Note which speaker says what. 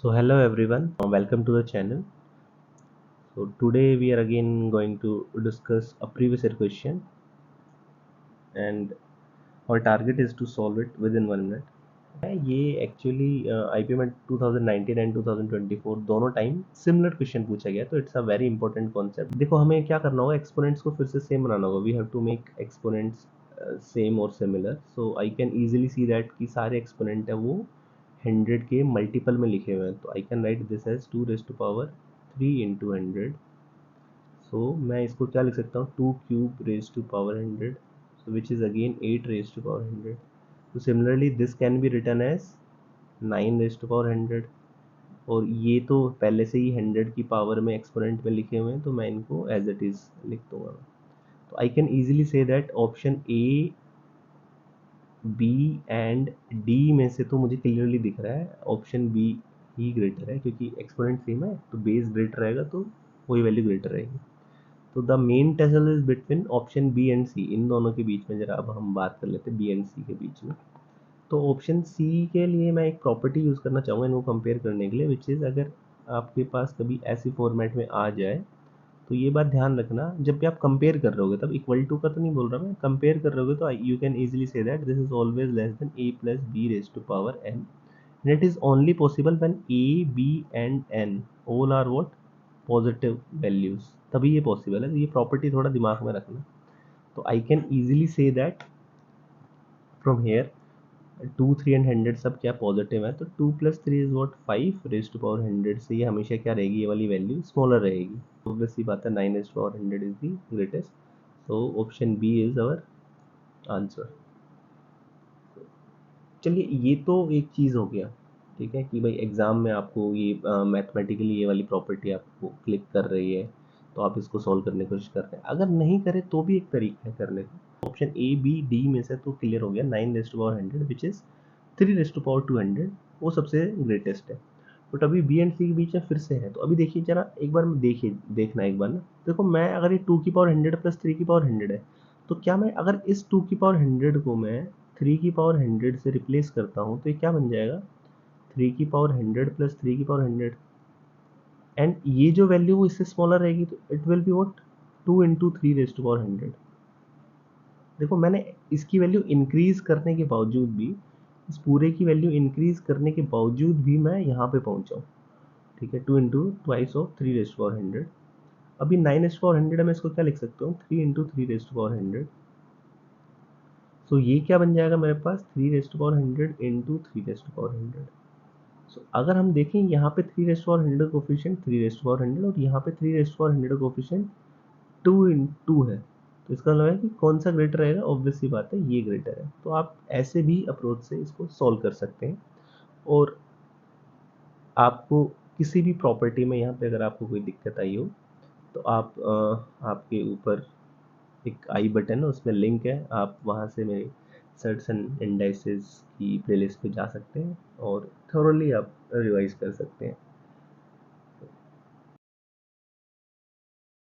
Speaker 1: So hello everyone, welcome to the channel. So today we are again going to discuss a previous year question, and our target is to solve it within 1 minute. ये actually IP में 2019 and 2024 दोनों time similar question पूछा गया, तो it's a very important concept. देखो हमें क्या करना होगा, एक्सपोनेंट्स को फिर से सेम बनाना होगा। We have to make exponents same और similar, so I can easily see that कि सारे एक्सपोनेंट है वो 100 के मल्टीपल में लिखे हुए हैं। तो I can write this as 2 raise to power 3 into 100। So मैं इसको क्या लिख सकता हूँ, 2 cube raise to power 100, so which is again 8 raised to power 100. So similarly this can be written as 9 raised to power 100, और ये तो पहले से ही 100 की पावर में एक्सपोनेंट में लिखे हुए हैं, तो मैं इनको एज इट इज लिख दूंगा। तो I can easily see that option A, B and D में से तो मुझे क्लियरली दिख रहा है ऑप्शन बी ही ग्रेटर है, क्योंकि एक्सपोनेंट सेम है तो बेस ग्रेटर रहेगा, तो वही वैल्यू ग्रेटर रहेगी। तो the main tussle is between option B and C, इन दोनों के बीच में। जरा अब हम बात कर लेते हैं बी एंड सी के बीच में। तो ऑप्शन सी के लिए मैं एक प्रॉपर्टी यूज़ करना चाहूँगा इनको कंपेयर करने के लिए, विच इज़ अगर आपके पास कभी ऐसी फॉर्मेट में आ जाए, तो ये बात ध्यान रखना, जब भी आप कंपेयर कर रहे होगे, तब इक्वल टू का तो नहीं बोल रहा मैं, कंपेयर कर रहे होगे तो you can easily see that this is always less than a plus b raise to power n, and it is only possible when a B and n all are what, positive values, तभी ये possible है। तो ये property थोड़ा दिमाग में रखना। तो I can easily see that from here 2, 3 and 100 सब क्या पॉजिटिव है, तो 2 plus 3 is what 5 raise to power 100 से ये हमेशा क्या रहेगी, ये वाली वैल्यू स्मॉलर रहेगी। ऑब्वियस सी बात है, 9 raise to power 100 is the greatest, so option B is our answer. चलिए ये तो एक चीज़ हो गया, ठीक है, कि भाई एग्ज़ाम में आपको ये मैथमेटिकली ये वाली प्रॉपर्टी आपको क्लिक कर रही है, तो आप इसको सॉल्व करने की कोशिश कर रहे हैं। अगर नहीं करे तो भी एक तरीका है करने का। ऑप्शन ए बी डी में से तो क्लियर हो गया, 9 raise to power 100 which is 3 raise to power 200, वो सबसे ग्रेटेस्ट है। बट अभी बी एंड सी के बीच में फिर से है, तो अभी देखिए जरा एक बार देखना एक बार ना। देखो मैं अगर ये 2 की पावर 100 प्लस 3 की पावर 100 है, तो क्या मैं अगर इस 2 की पावर 100 को मैं 3 की पावर 100 से रिप्लेस करता हूँ, तो ये क्या बन जाएगा, 3 की पावर 100 प्लस 3 की पावर 100, एंड ये जो वैल्यू वो इससे स्मॉलर रहेगी, तो it will be what 2 into 3 raise to power 100। देखो मैंने इसकी वैल्यू इंक्रीज करने के बावजूद भी, इस पूरे की वैल्यू इंक्रीज करने के बावजूद भी मैं यहाँ पे पहुँचा हूँ, ठीक है, 2 into twice of 3 raise to power 100। अभी 9 रेज टू पावर 100 है, मैं इसको क्या लिख सकता हूँ, 3 into 3 raise to power 100। So ये क्या बन जाएगा मेरे पास, 3 raise to power 100 into 3 raise to power 100। So अगर हम देखें यहाँ पे 3 रेज टू पावर 100 कोफिशिएंट 3 रेज टू पावर 100, और यहाँ पे 3 रेज टू पावर 100 कोफिशिएंट 2 इन 2 है, तो इसका मतलब है कि कौन सा ग्रेटर रहेगा, ऑब्वियस सी बात है ये ग्रेटर है। तो आप ऐसे भी अप्रोच से इसको सॉल्व कर सकते हैं। और आपको किसी भी प्रॉपर्टी में यहाँ पे अगर आपको कोई दिक्कत आई हो, तो आप आपके ऊपर एक आई बटन है, उसमें लिंक है, आप वहाँ से मेरे सर्ट्स एंड इंडाइसेस की प्लेलिस्ट पे जा सकते हैं और थोरली आप रिवाइज कर सकते हैं।